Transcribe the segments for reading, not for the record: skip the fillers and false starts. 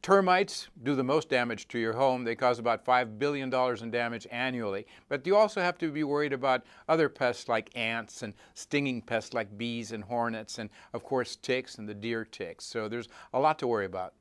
Termites do the most damage to your home. They cause about $5 billion in damage annually. But you also have to be worried about other pests like ants and stinging pests like bees and hornets and, of course, ticks and the deer ticks. So there's a lot to worry about.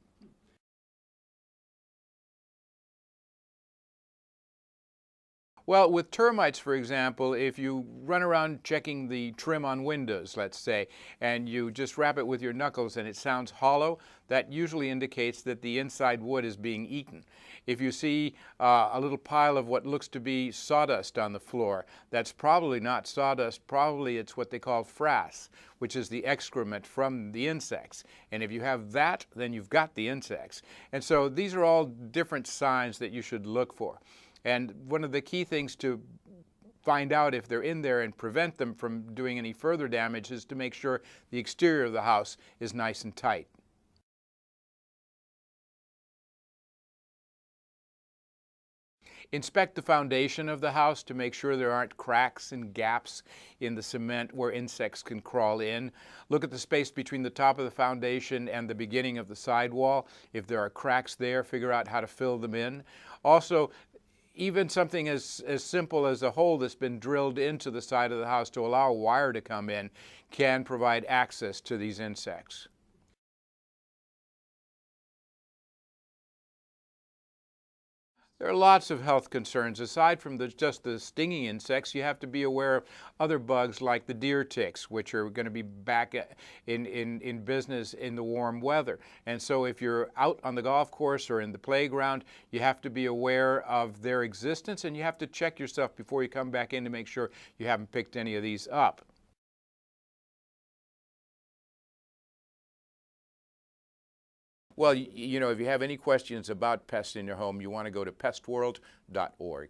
Well, with termites, for example, if you run around checking the trim on windows, let's say, and you just rap it with your knuckles and it sounds hollow, that usually indicates that the inside wood is being eaten. If you see a little pile of what looks to be sawdust on the floor, that's probably not sawdust, probably it's what they call frass, which is the excrement from the insects. And if you have that, then you've got the insects. And so these are all different signs that you should look for. And one of the key things to find out if they're in there and prevent them from doing any further damage is to make sure the exterior of the house is nice and tight. Inspect the foundation of the house to make sure there aren't cracks and gaps in the cement where insects can crawl in. Look at the space between the top of the foundation and the beginning of the sidewall. If there are cracks there, figure out how to fill them in. Also, even something as simple as a hole that's been drilled into the side of the house to allow a wire to come in can provide access to these insects. There are lots of health concerns. Aside from just the stinging insects, you have to be aware of other bugs like the deer ticks, which are going to be back in business in the warm weather. And so if you're out on the golf course or in the playground, you have to be aware of their existence, and you have to check yourself before you come back in to make sure you haven't picked any of these up. Well, you know, if you have any questions about pests in your home, you want to go to pestworld.org.